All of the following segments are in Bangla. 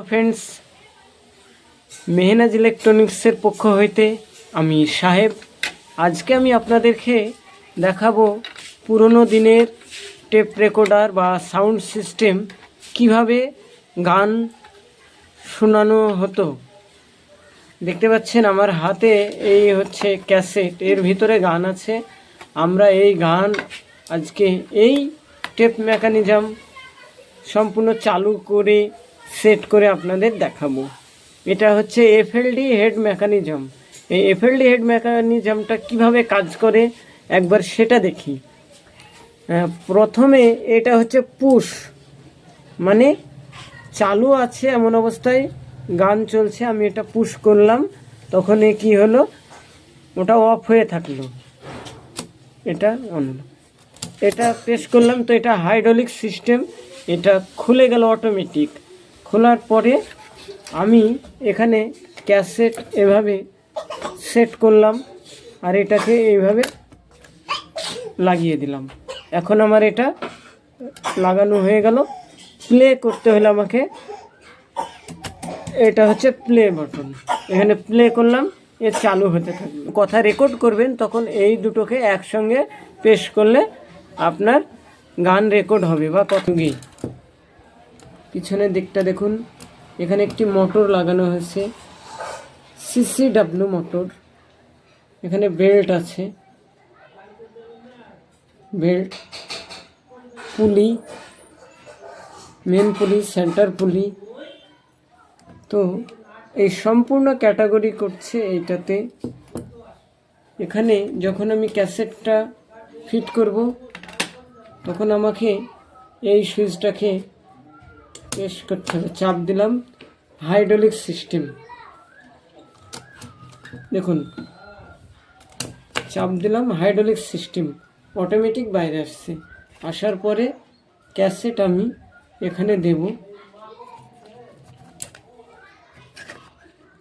ফ্রেন্ডস, মেহনাজ ইলেকট্রনিক্সের পক্ষ হইতে আমি সাহেব। আজকে আমি আপনাদেরকে দেখাবো পুরনো দিনের টেপ রেকর্ডার বা সাউন্ড সিস্টেম কিভাবে গান শোনানো হতো। দেখতে পাচ্ছেন আমার হাতে এই হচ্ছে ক্যাসেট, এর ভিতরে গান আছে। আমরা এই গান আজকে এই টেপ মেকানিজম সম্পূর্ণ চালু করে সেট করে আপনাদের দেখাবো। এটা হচ্ছে এফএলডি হেড মেকানিজম। এই এফএলডি হেড মেকানিজমটা কিভাবে কাজ করে একবার সেটা দেখি। প্রথমে এটা হচ্ছে পুশ, মানে চালু আছে এমন অবস্থায় গান চলছে, আমি এটা পুশ করলাম, তখন কি হলো, ওটা অফ হয়ে থাকলো, এটা অন। এটা প্রেস করলাম তো এটা হাইড্রোলিক সিস্টেম, এটা খুলে গেল অটোমেটিক। খোলার পরে আমি এখানে ক্যাসেট এভাবে সেট করলাম আর এটাকে এইভাবে লাগিয়ে দিলাম। এখন আমার এটা লাগানো হয়ে গেল। প্লে করতে হলে আমাকে, এটা হচ্ছে প্লে বাটন, এখানে প্লে করলাম, এ চালু হতে থাকবে। কথা রেকর্ড করবেন তখন এই দুটোকে একসঙ্গে প্রেস করলে আপনার গান রেকর্ড হবে বা কতগুলি। পিছনের দিকটা দেখুন, এখানে একটি মোটর লাগানো হয়েছে, সিসিডাব্লিউ মোটর। এখানে বেল্ট আছে, বেল্ট, পুলি, মেন পুলি, সেন্টার পুলি। তো এই সম্পূর্ণ ক্যাটাগরি করছে এইটাতে। এখানে যখন আমি ক্যাসেটটা ফিট করব তখন আমাকে এই সুইচটাকে প্রেস করতে হবে, চাপ দিলাম। হাইড্রোলিক সিস্টেম দেখুন, চাপ দিলাম, হাইড্রোলিক সিস্টেম অটোমেটিক বাইরে আসছে। আসার পরে ক্যাসেট আমি এখানে দেব,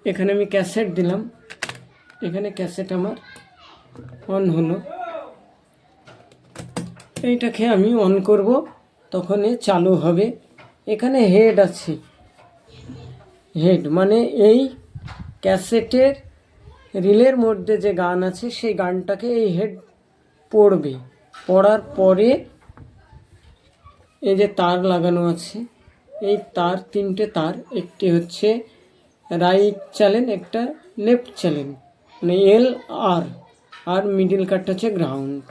এখানে আমি ক্যাসেট দিলাম, এখানে ক্যাসেট আমার অন হলো। এইটাকে আমি অন করব, তখন চালু হবে। এখানে হেড আছে, হেড মানে এই ক্যাসেটের রিলের মধ্যে যে গান আছে সেই গানটাকে এই হেড পড়বে। পড়ার পরে এই যে তার লাগানো আছে, এই তার তিনটে তার, একটি হচ্ছে রাইট চ্যানেল, একটা লেফট চ্যানেল, মানে এল আর মিডিল কাটটা হচ্ছে গ্রাউন্ড।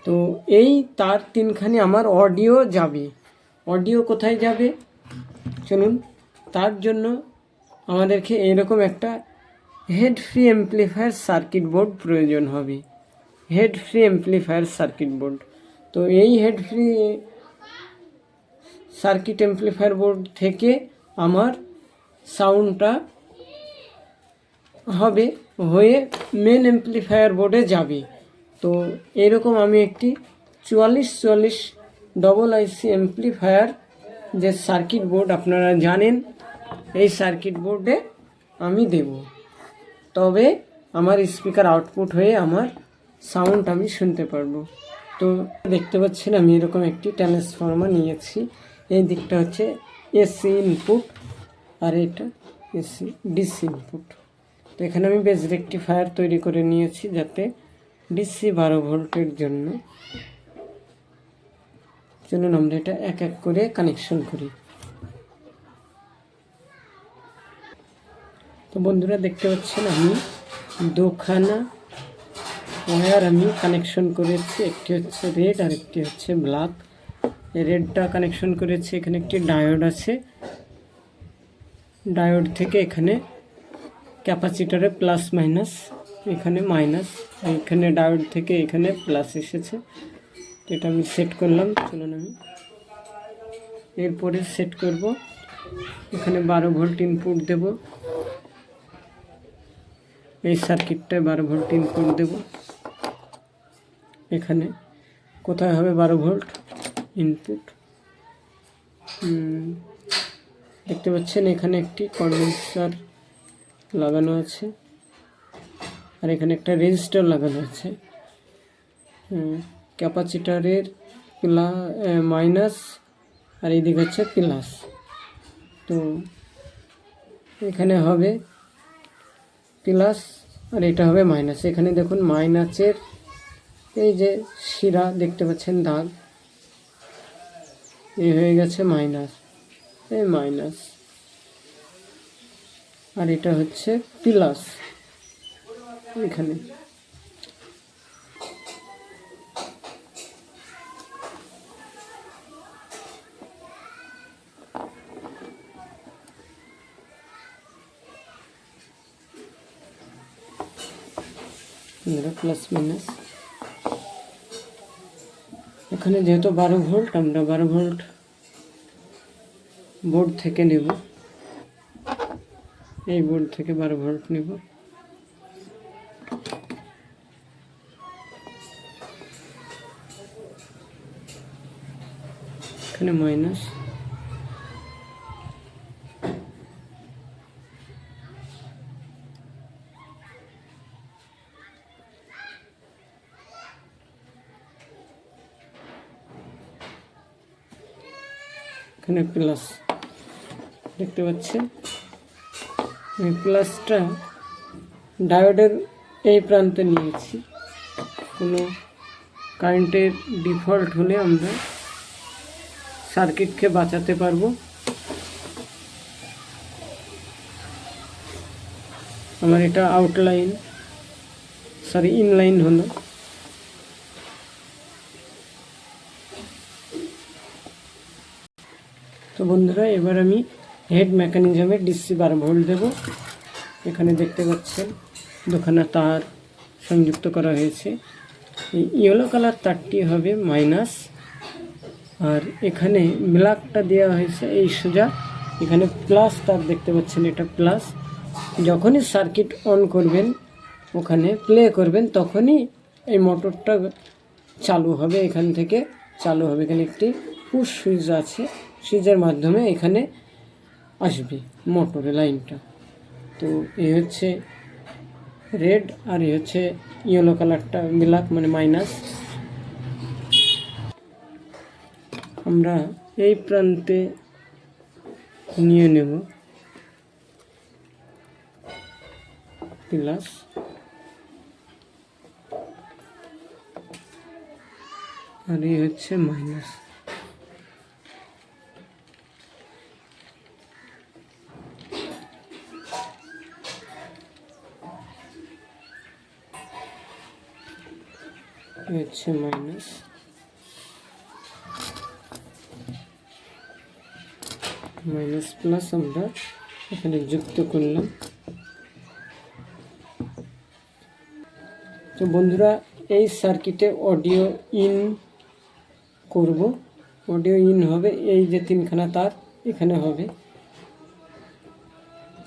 তো এই তার তিনখানি আমার অডিও যাবে। অডিও কোথায় যাবে চলুন, তার জন্য আমাদেরকে এরকম একটা head free amplifier circuit board প্রয়োজন হবে। Head free amplifier circuit board. তো এই head free circuit amplifier board থেকে আমার সাউন্ডটা হবে, হয়ে মেন অ্যাম্প্লিফায়ার বোর্ডে যাবে। তো এরকম আমি একটি 4444 ডবল আইসি অ্যাম্প্লিফায়ার যে সার্কিট বোর্ড আপনারা জানেন, এই সার্কিট বোর্ডে আমি দেব, তবে আমার স্পিকার আউটপুট হয়ে আমার সাউন্ড আমি শুনতে পারবো। তো দেখতে পাচ্ছেন আমি এরকম একটি ট্রান্সফর্মার নিয়েছি। এই দিকটা হচ্ছে এসি ইনপুট আর এটা এসি ডিসি ইনপুট। তো এখানে আমি বেজ রেকটিফায়ার তৈরি করে নিয়েছি যাতে ডিসি 12 ভোল্টের জন্য। চলুন আমরা এটা এক এক করে কানেকশন করি। তো বন্ধুরা দেখতে পাচ্ছেন আমি দুখানা ওয়্যার আমি কানেকশন করেছি, একটি হচ্ছে রেড আর একটি হচ্ছে ব্ল্যাক। এই রেডটা কানেকশন করেছি, এখানে একটি ডায়োড আছে, ডায়োড থেকে এখানে ক্যাপাসিটরে প্লাস মাইনাস, এখানে মাইনাস, এখানে ডায়োড থেকে এখানে প্লাস এসেছে। তো এটা আমি সেট করলাম। চলুন আমি এরপরে সেট করব, এখানে 12 ভোল্ট ইনপুট দেব, এই সার্কিটটায় 12 ভোল্ট ইনপুট দেব। এখানে কোথায় হবে 12 ভোল্ট ইনপুট, দেখতে পাচ্ছেন এখানে একটি কন্ডেন্সার লাগানো আছে আর এখানে একটা রেজিস্টার লাগানো আছে। ক্যাপাসিটরের মাইনাস আর এইদিকে হচ্ছে প্লাস। তো এখানে হবে প্লাস আর এটা হবে মাইনাস। এখানে দেখুন মাইনাসের এই যে শিরা দেখতে পাচ্ছেন দাগ, এই হয়ে গেছে মাইনাস, এই মাইনাস, আর এটা হচ্ছে প্লাস। এখানে প্লাস মাইনাস। এখানে যেহেতু 12 ভোল্ট, আমরা 12 ভোল্ট বোর্ড থেকে নেব, এই বোর্ড থেকে 12 ভোল্ট নেব। এখানে মাইনাস, এখানে প্লাস দেখতে পাচ্ছেন। আমি প্লাসটা ডায়োডের এই প্রান্তে নিয়েছি। কোনো কারেন্টের ডিফল্ট হলে আমরা সার্কিটকে বাঁচাতে পারবো। আমার এটা আউটলাইন ইনলাইন হলো। তো বন্ধুরা, এবার আমি হেড মেকানিজমে ডিসি 12 ভোল্ট দেব। এখানে দেখতে পাচ্ছেন দুখানা তার সংযুক্ত করা হয়েছে। এই ইয়েলো কালার তারটি হবে মাইনাস, আর এখানে ব্ল্যাকটা দেওয়া হয়েছে এই সোজা, এখানে প্লাস তার দেখতে পাচ্ছেন, এটা প্লাস। যখনই সার্কিট অন করবেন, ওখানে প্লে করবেন, তখনই এই মোটরটা চালু হবে, এখান থেকে চালু হবে। এখানে একটি পুশ সুইচ আছে, সুইচের মাধ্যমে এখানে আসবে মোটরের লাইনটা। তো এই হচ্ছে রেড, আর এই হচ্ছে ইয়েলো কালারটা ব্ল্যাক, মানে মাইনাস। আমরা এই প্রান্তে নিয়ে নেব প্লাস, আর এই হচ্ছে মাইনাস। হচ্ছে মাইনাস, মাইনাস প্লাস আমরা এখানে যুক্ত করলাম। তো বন্ধুরা, এই সার্কিটে অডিও ইন করব। অডিও ইন হবে এই যে 3খানা তার এখানে হবে।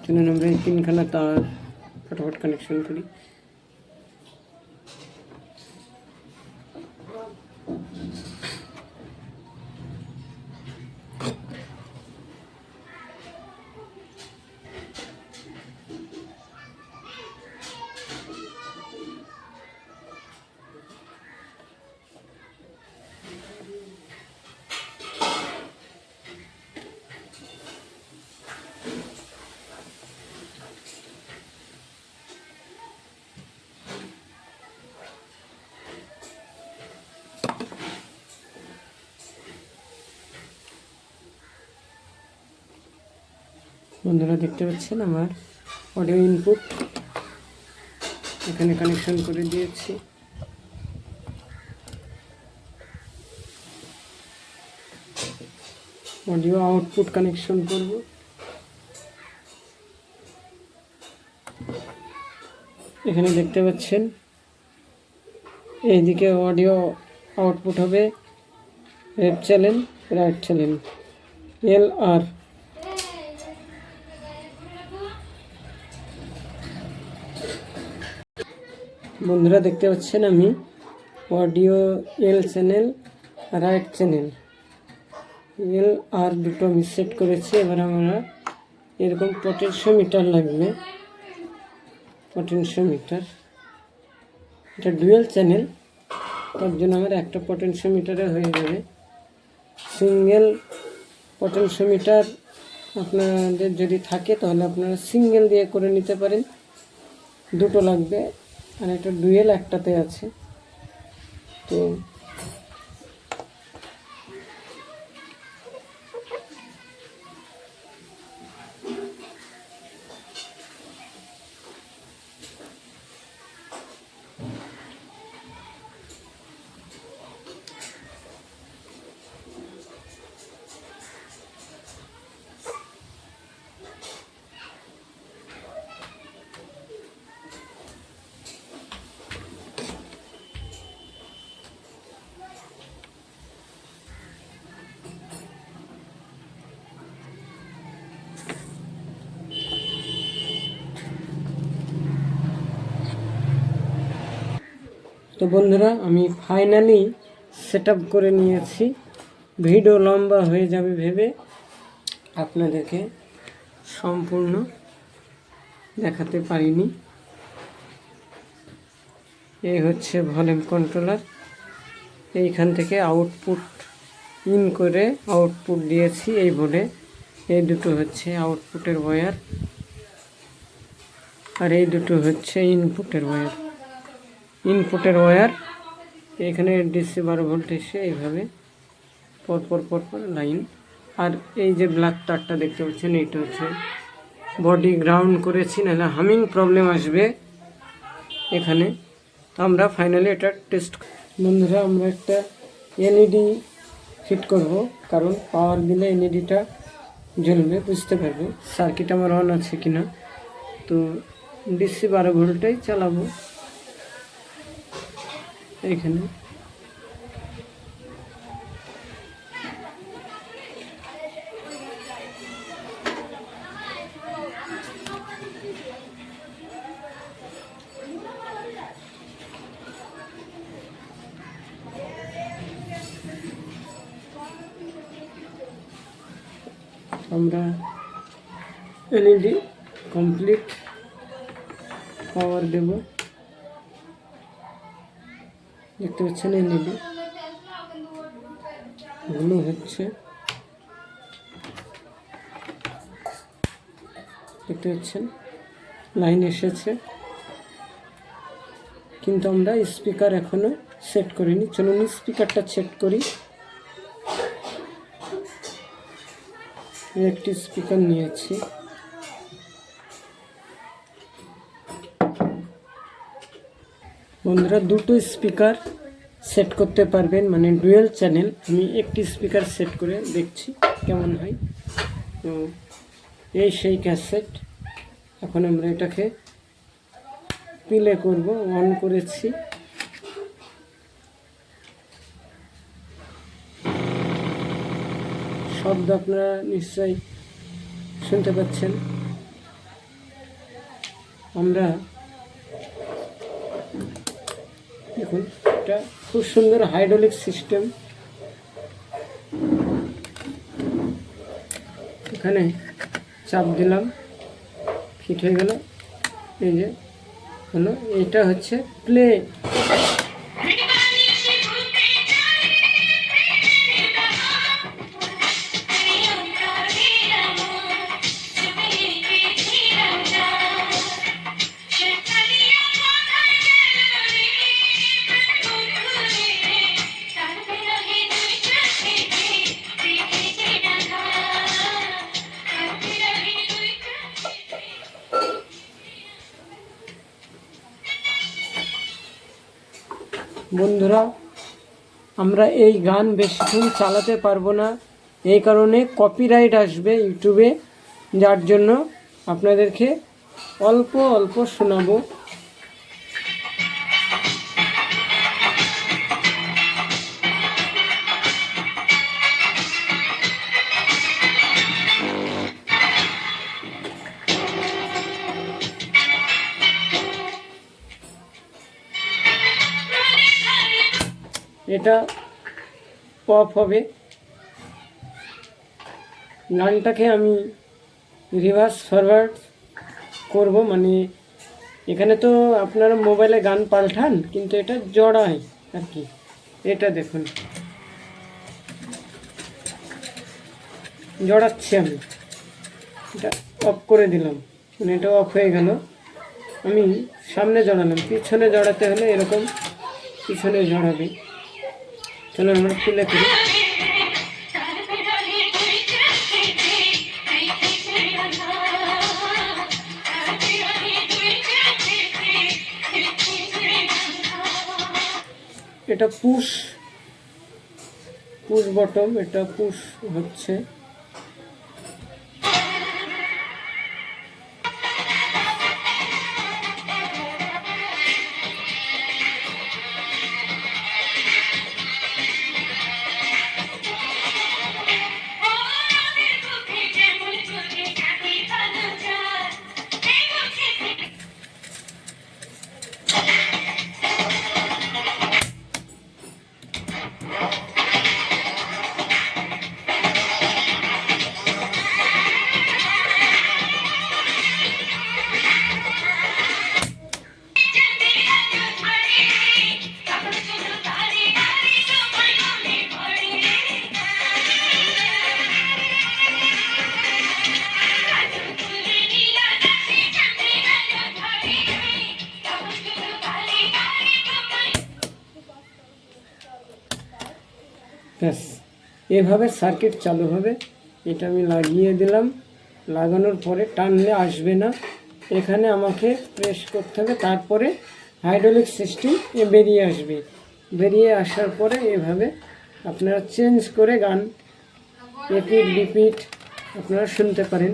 চলুন আমরা এই 3খানা তার ফটাফট কানেকশন করি। বন্ধুরা দেখতে পাচ্ছেন আমার অডিও ইনপুট এখানে কানেকশন করে দিয়েছি। অডিও আউটপুট কানেকশন করব। এখানে দেখতে পাচ্ছেন এইদিকে অডিও আউটপুট হবে লেফট চ্যানেল, রাইট চ্যানেল, এল আর। বন্ধুরা দেখতে পাচ্ছেন আমি অডিও এল চ্যানেল, রাইট চ্যানেল, এল আর দুটো আমি সেট করেছি। এবার আমরা এরকম পটেনশিওমিটার লাগবে, পটেনশিওমিটার। এটা ডুয়েল চ্যানেল, তার জন্য আমার একটা পটেনশিওমিটারে হয়ে যাবে। সিঙ্গেল পটেনশিওমিটার আপনাদের যদি থাকে তাহলে আপনারা সিঙ্গেল দিয়ে করে নিতে পারেন, দুটো লাগবে। আর এটা ডুয়েল একটাতে আছে। তো বন্ধুরা, আমি ফাইনালি সেট করে নিয়েছি। ভিডিও লম্বা হয়ে যাবে ভেবে আপনাদেরকে সম্পূর্ণ দেখাতে পারিনি। এই হচ্ছে ভলিউম কন্ট্রোলার। এইখান থেকে আউটপুট ইন করে আউটপুট দিয়েছি এই বোর্ডে। এই দুটো হচ্ছে আউটপুটের ওয়্যার, আর এই দুটো হচ্ছে ইনপুটের ওয়্যার। এখানে DC 12 ভোল্ট এসে এইভাবে পরপর লাইন। আর এই যে ব্ল্যাক তারটা দেখতে পাচ্ছেন, এইটা হচ্ছে বডি গ্রাউন্ড করেছি, নাহলে হামিং প্রবলেম আসবে এখানে। তো আমরা ফাইনালি এটা টেস্ট। বন্ধুরা, আমরা একটা LED ফিট করব, কারণ পাওয়ার দিলে LEDটা জ্বলবে, বুঝতে পারবে সার্কিট আমার অন আছে কিনা। তো DC 12 ভোল্টেই চালাবো এইখানে। আমরা LED কমপ্লিট পাওয়ার দেব, দেখতে পাচ্ছেন LED এগুলো হচ্ছে, দেখতে পাচ্ছেন লাইন এসেছে। কিন্তু আমরা স্পিকার এখনো সেট করিনি। চলুন স্পিকারটা সেট করি। একটি স্পিকার নিয়েছি। বন্ধুরা, দুটো স্পিকার সেট করতে পারবেন, মানে ডুয়েল চ্যানেল। আমি একটি স্পিকার সেট করে দেখছি কেমন হয়। তো এই সেই ক্যাসেট। এখন আমরা এটাকে প্লে করব। অন করেছি। শব্দ আপনারা নিশ্চয়ই শুনতে পাচ্ছেন। আমরা দেখুন, এটা খুব সুন্দর হাইড্রোলিক সিস্টেম। এখানে চাপ দিলাম, ফিট হয়ে গেল। এই যে হলো, এটা হচ্ছে প্লে। বন্ধুরা, আমরা এই গান বেশিক্ষণ চালাতে পারবো না, এই কারণে কপিরাইট আসবে ইউটিউবে, যার জন্য আপনাদেরকে অল্প অল্প শোনাবো। এটা পপ হবে। গানটাকে আমি রিভার্স ফরওয়ার্ড করব, মানে এখানে তো আপনারা মোবাইলে গান পাল্টান, কিন্তু এটা জড়ায় আর কি। এটা দেখুন, জড়াচ্ছি আমি। এটা অফ করে দিলাম, মানে এটা অফ হয়ে গেল। আমি সামনে জড়ালাম, পিছনে জড়াতে হলে এরকম পিছনে জড়াবে। চলুন আমরা খুলে করি। এটা পুশ বটম, এটা পুশ হচ্ছে। ব্যাস, এভাবে সার্কিট চালু হবে। এটা আমি লাগিয়ে দিলাম। লাগানোর পরে টানলে আসবে না, এখানে আমাকে প্রেস করতে হবে, তারপরে হাইড্রোলিক সিস্টেম বেরিয়ে আসবে। বেরিয়ে আসার পরে এভাবে আপনারা চেঞ্জ করে গান রিপিট রিপিট আপনারা শুনতে পারেন।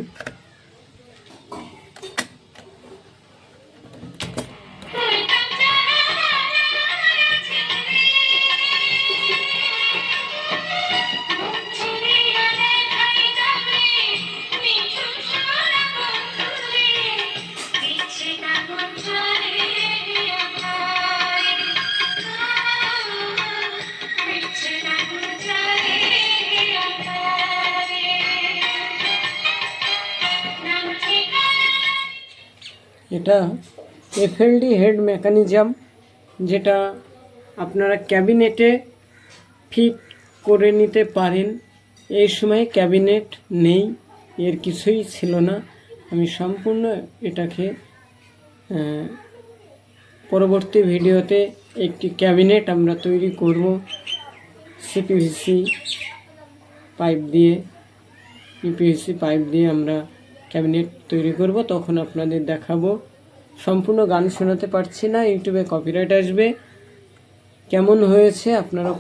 এটা এফএলডি হেড মেকানিজম, যেটা আপনারা ক্যাবিনেটে ফিট করে নিতে পারেন। এই সময় ক্যাবিনেট নেই, এর কিছুই ছিল না। আমি সম্পূর্ণ এটাকে পরবর্তী ভিডিওতে একটি ক্যাবিনেট আমরা তৈরি করব সিপিভিসি পাইপ দিয়ে, ইপিভিসি পাইপ দিয়ে আমরা ক্যাবিনেট তৈরি করব, তখন আপনাদের দেখাবো। সম্পূর্ণ গান শোনাতে পারছি না, ইউটিউবে কপিরাইট আসবে। কেমন হয়েছে আপনারা